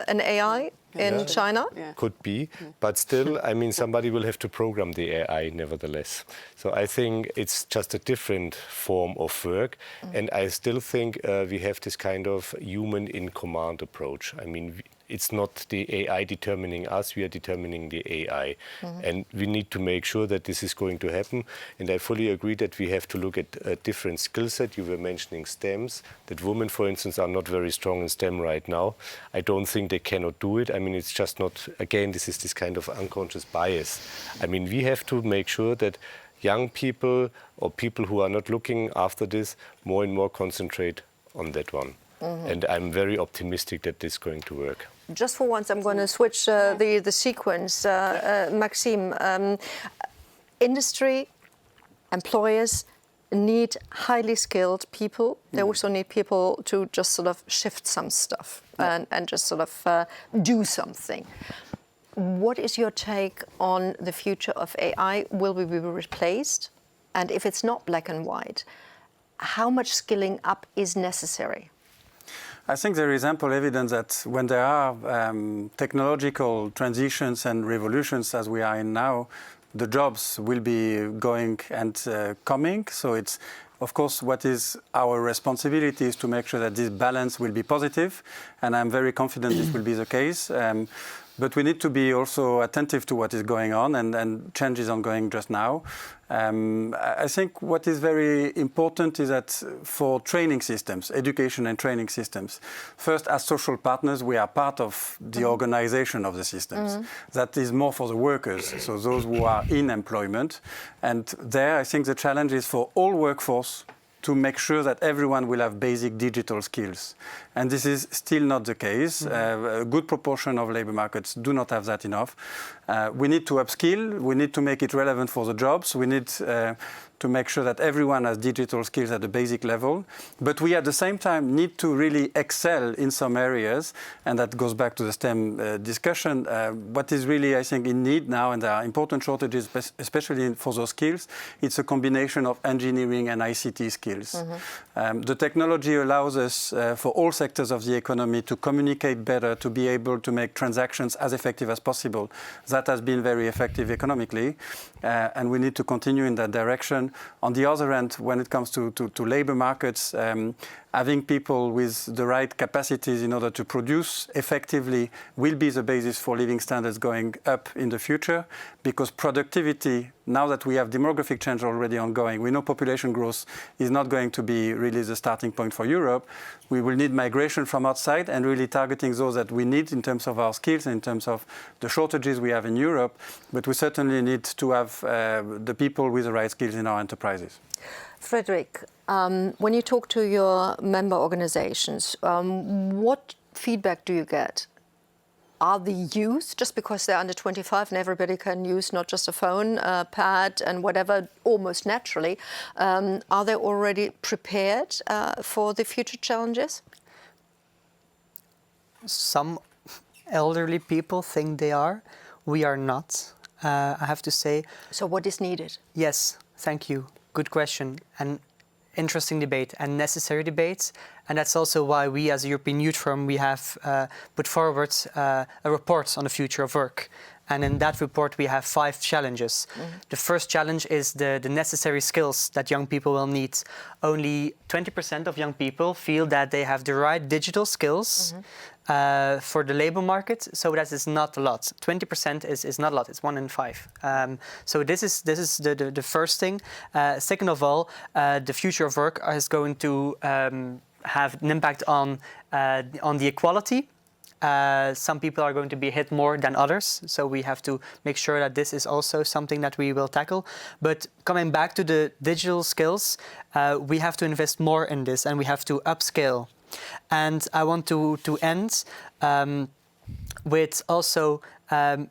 an AI in China. Could be, but still, I mean, somebody will have to program the AI nevertheless. So I think it's just a different form of work, and I still think we have this kind of human in command approach. I mean, it's not the AI determining us, we are determining the AI. And we need to make sure that this is going to happen. And I fully agree that we have to look at a different skill set. You were mentioning STEMs, that women, for instance, are not very strong in STEM right now. I don't think they cannot do it. I mean, it's just not, again, this is this kind of unconscious bias. I mean, we have to make sure that young people or people who are not looking after this more and more concentrate on that one. And I'm very optimistic that this is going to work. Just for once, I'm going to switch the sequence. Maxime, industry, employers need highly skilled people. They also need people to just sort of shift some stuff and just sort of do something. What is your take on the future of AI? Will we be replaced? And if it's not black and white, how much skilling up is necessary? I think there is ample evidence that when there are technological transitions and revolutions as we are in now, the jobs will be going and coming. So it's, of course, what is our responsibility is to make sure that this balance will be positive. And I'm very confident this will be the case. but we need to be also attentive to what is going on, and change is ongoing just now. I think what is very important is that for training systems, education and training systems, first, as social partners, we are part of the organization of the systems. That is more for the workers, so those who are in employment. And there, I think the challenge is for all workforce to make sure that everyone will have basic digital skills. And this is still not the case. A good proportion of labor markets do not have that enough. We need to upskill. We need to make it relevant for the jobs. We need to make sure that everyone has digital skills at the basic level. But we, at the same time, need to really excel in some areas. And that goes back to the STEM discussion. What is really, I think, in need now, and there are important shortages, especially for those skills, it's a combination of engineering and ICT skills. The technology allows us, for all sectors of the economy, to communicate better, to be able to make transactions as effective as possible. That has been very effective economically, and we need to continue in that direction. On the other hand, when it comes to labor markets, having people with the right capacities in order to produce effectively will be the basis for living standards going up in the future, because productivity, now that we have demographic change already ongoing, we know population growth is not going to be really the starting point for Europe. We will need migration from outside and really targeting those that we need in terms of our skills, in terms of the shortages we have in Europe. But we certainly need to have the people with the right skills in our enterprises. Frederick, when you talk to your member organizations, what feedback do you get? Are the youth, just because they're under 25 and everybody can use not just a phone, pad and whatever, almost naturally, are they already prepared for the future challenges? Some elderly people think they are. We are not, I have to say. So what is needed? Yes, thank you. Good question. And interesting debate and necessary debates. And that's also why we, as a European Youth Forum, we have put forward a report on the future of work. And in that report, we have 5 challenges. The first challenge is the necessary skills that young people will need. Only 20% of young people feel that they have the right digital skills for the labor market. So that is not a lot. 20% is not a lot. It's 1 in 5. So this is the first thing. Second of all, the future of work is going to have an impact on the equality. Some people are going to be hit more than others, so we have to make sure that this is also something that we will tackle. But coming back to the digital skills, we have to invest more in this and we have to upscale. And I want to end with also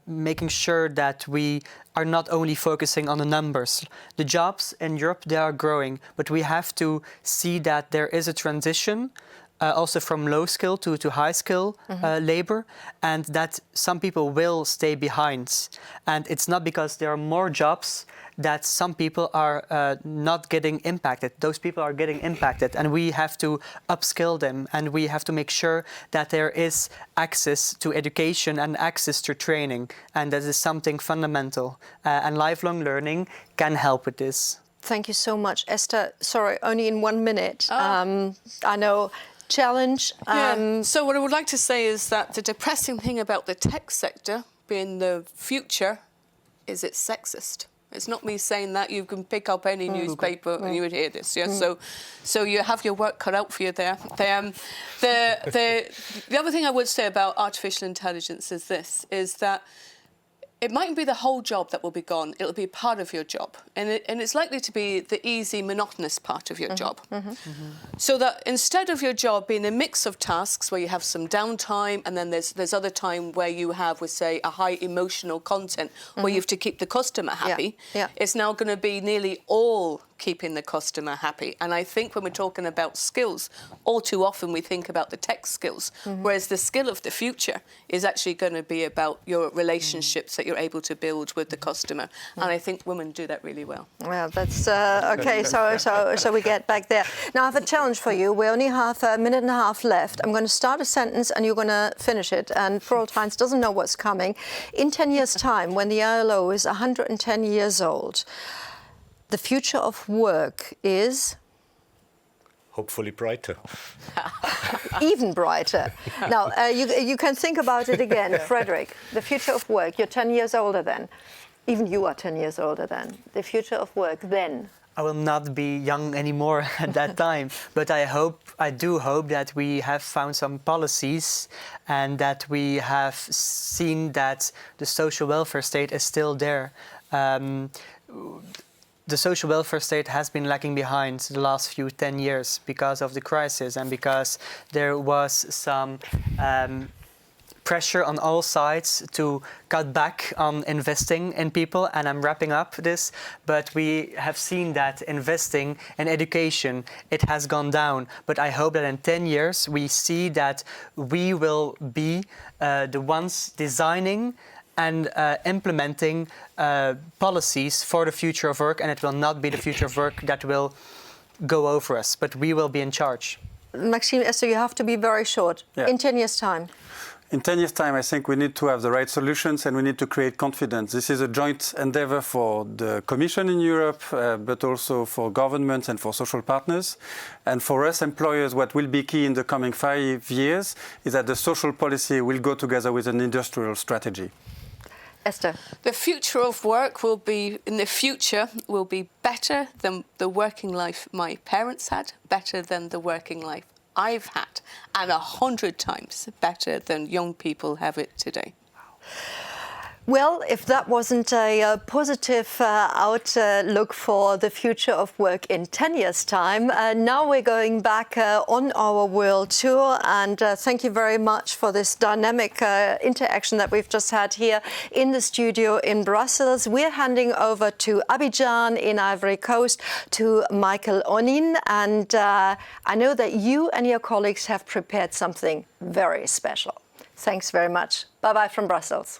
making sure that we are not only focusing on the numbers. The jobs in Europe, they are growing, but we have to see that there is a transition also from low skill to high skill labor, and that some people will stay behind. And it's not because there are more jobs that some people are not getting impacted. Those people are getting impacted, and we have to upskill them, and we have to make sure that there is access to education and access to training, and that is something fundamental. And lifelong learning can help with this. Thank you so much. Esther, sorry, only in 1 minute. I know, challenge. So what I would like to say is that the depressing thing about the tech sector being the future is it's sexist. It's not me saying that. You can pick up any newspaper and you would hear this. Yeah. So you have your work cut out for you there. The other thing I would say about artificial intelligence is this: is that it mightn't be the whole job that will be gone. It'll be part of your job. And it's likely to be the easy, monotonous part of your job. So that instead of your job being a mix of tasks where you have some downtime and then there's other time where you have, with, say, a high emotional content where you have to keep the customer happy, it's now going to be nearly all keeping the customer happy. And I think when we're talking about skills, all too often we think about the tech skills, whereas the skill of the future is actually going to be about your relationships that you're able to build with the customer. And I think women do that really well. Well, that's okay. So we get back there. Now I have a challenge for you. We only have a minute and a half left. I'm going to start a sentence and you're going to finish it. And poor old Heinz doesn't know what's coming. In 10 years' time, when the ILO is 110 years old, the future of work is? hopefully brighter. Even brighter. Now, you can think about it again. Frederick, the future of work, you're 10 years older then. Even you are 10 years older then. The future of work then. I will not be young anymore at that time, but I do hope that we have found some policies and that we have seen that the social welfare state is still there. The social welfare state has been lagging behind the last 10 years because of the crisis and because there was some pressure on all sides to cut back on investing in people, and I'm wrapping up this, but we have seen that investing in education, it has gone down. But I hope that in 10 years we see that we will be the ones designing and implementing policies for the future of work, and it will not be the future of work that will go over us, but we will be in charge. Maxime, Esther, you have to be very short. Yeah. In 10 years' time. In 10 years' time, I think we need to have the right solutions and we need to create confidence. This is a joint endeavor for the Commission in Europe, but also for governments and for social partners. And for us employers, what will be key in the coming 5 years is that the social policy will go together with an industrial strategy. Esther. The future of work will be better than the working life my parents had, better than the working life I've had, and 100 times better than young people have it today. Well, if that wasn't a positive outlook for the future of work in 10 years' time, now we're going back on our world tour. And thank you very much for this dynamic interaction that we've just had here in the studio in Brussels. We're handing over to Abidjan in Ivory Coast to Michael Onin. And I know that you and your colleagues have prepared something very special. Thanks very much. Bye-bye from Brussels.